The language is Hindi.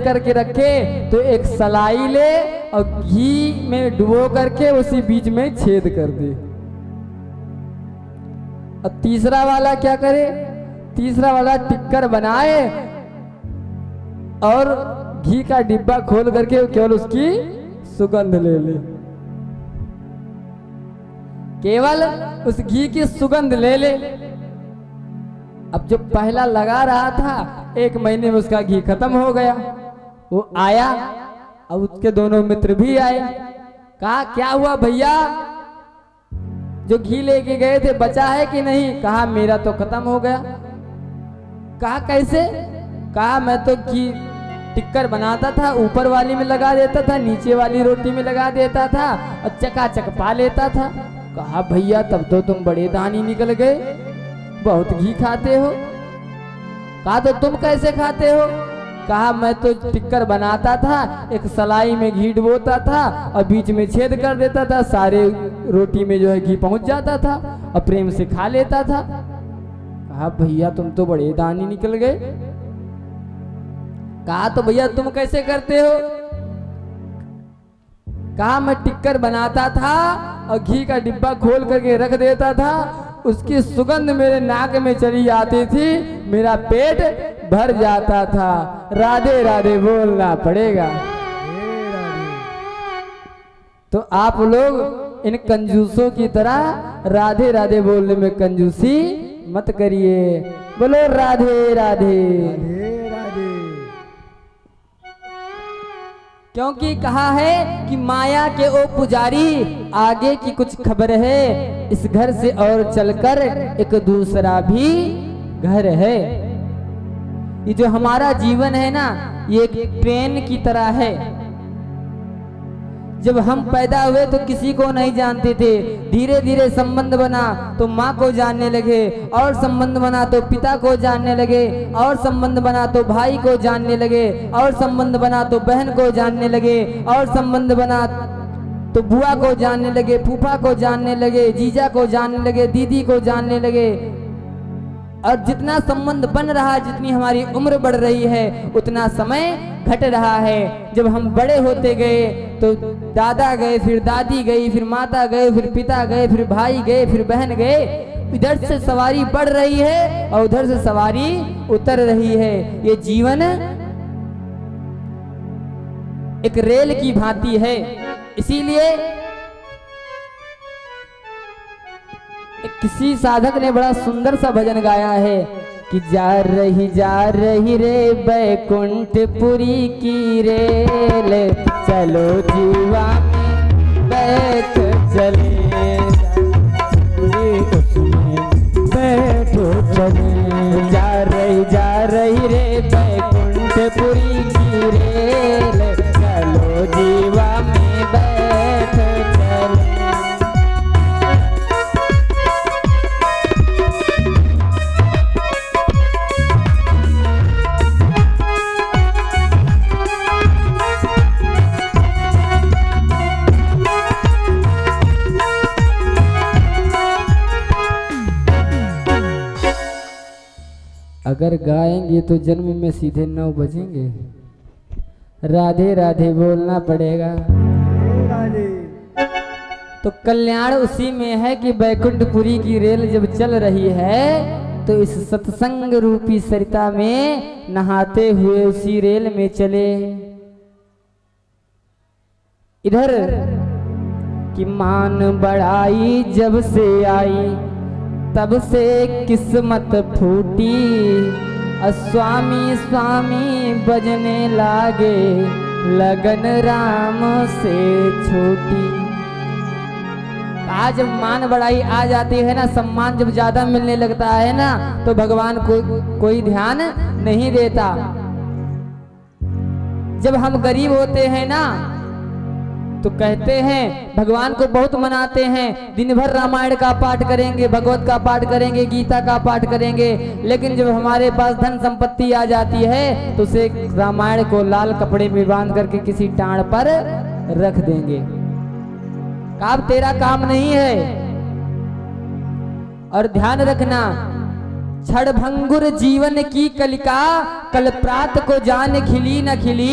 करके रखे तो एक सलाई ले और घी में डुबो करके उसी बीच में छेद कर दे। और तीसरा वाला क्या करे, तीसरा वाला टिक्कर बनाए और घी का डिब्बा खोल करके केवल उसकी सुगंध ले ले, केवल उस घी की सुगंध ले ले। अब जो पहला लगा रहा था 1 महीने में उसका घी खत्म हो गया। वो आया, अब उसके दोनों मित्र भी आए, कहा क्या हुआ भैया, जो घी लेके गए थे बचा है कि नहीं? कहा मेरा तो खत्म हो गया। कहा कैसे? कहा मैं तो घी टिक्कर बनाता था, ऊपर वाली में लगा देता था, नीचे वाली रोटी में लगा देता था और चकाचक पा लेता था। कहा भैया तब तो तुम बड़े दानी निकल गए, बहुत घी खाते हो। कहा तो तुम कैसे खाते हो? कहा मैं तो टिक्कर बनाता था, एक सलाई में घी डुबोता था और बीच में छेद कर देता था, सारे रोटी में जो है घी पहुंच जाता था और प्रेम से खा लेता था। कहा भैया तुम तो बड़े दानी निकल गए। कहा तो भैया तुम कैसे करते हो? कहा मैं टिक्कर बनाता था और घी का डिब्बा खोल करके रख देता था, उसकी सुगंध मेरे नाक में चली जाती थी, मेरा पेट भर जाता था। राधे राधे बोलना पड़ेगा। तो आप लोग इन कंजूसों की तरह राधे राधे बोलने में कंजूसी मत करिए। बोलो राधे राधे। क्योंकि कहा है कि माया के ओ पुजारी आगे की कुछ खबर है, इस घर से और चलकर एक दूसरा भी घर है। ये जो हमारा जीवन है ना, ये एक ट्रेन की तरह है। जब हम पैदा हुए तो किसी को नहीं जानते थे, धीरे धीरे संबंध बना तो माँ को जानने लगे, और संबंध बना तो पिता को जानने लगे, और संबंध बना तो भाई को जानने लगे, और संबंध बना तो बहन को जानने लगे, और संबंध बना तो बुआ को जानने लगे, फूफा को जानने लगे, जीजा को जानने लगे, दीदी को जानने लगे। और जितना संबंध बन रहा, जितनी हमारी उम्र बढ़ रही है, उतना समय घट रहा है। जब हम बड़े होते गए तो दादा गए, फिर दादी गई, फिर माता गए, फिर पिता गए, फिर भाई गए, फिर बहन गए। इधर से सवारी बढ़ रही है और उधर से सवारी उतर रही है। ये जीवन एक रेल की भांति है। इसीलिए किसी साधक ने बड़ा सुंदर सा भजन गाया है कि जा रही रे बैकुंठपुरी की रेल, चलो जीवा में बैठ चले, उसमें बैठो चले। जा रही रे बैकुंठपुरी की रेल, चलो जीवा में बैठ चले। अगर गाएंगे तो जन्म में सीधे 9 बजेंगे। राधे राधे बोलना पड़ेगा। तो कल्याण उसी में है कि बैकुंठपुरी की रेल जब चल रही है तो इस सत्संग रूपी सरिता में नहाते हुए उसी रेल में चले। इधर कि मान बढ़ाई जब से आई, तब से किस्मत फूटी, स्वामी स्वामी बजने लागे, लगन राम से छोटी। आज जब मान बढ़ाई आ जाती है ना, सम्मान जब ज्यादा मिलने लगता है ना, तो भगवान को कोई ध्यान नहीं देता। जब हम गरीब होते हैं ना तो कहते हैं, भगवान को बहुत मनाते हैं, दिन भर रामायण का पाठ करेंगे, भगवत का पाठ करेंगे, गीता का पाठ करेंगे, लेकिन जब हमारे पास धन संपत्ति आ जाती है तो उसे रामायण को लाल कपड़े में बांध करके किसी टांड पर रख देंगे। अब तेरा काम नहीं है। और ध्यान रखना, क्षणभंगुर जीवन की कलिका, कल प्रात को जान खिली न खिली।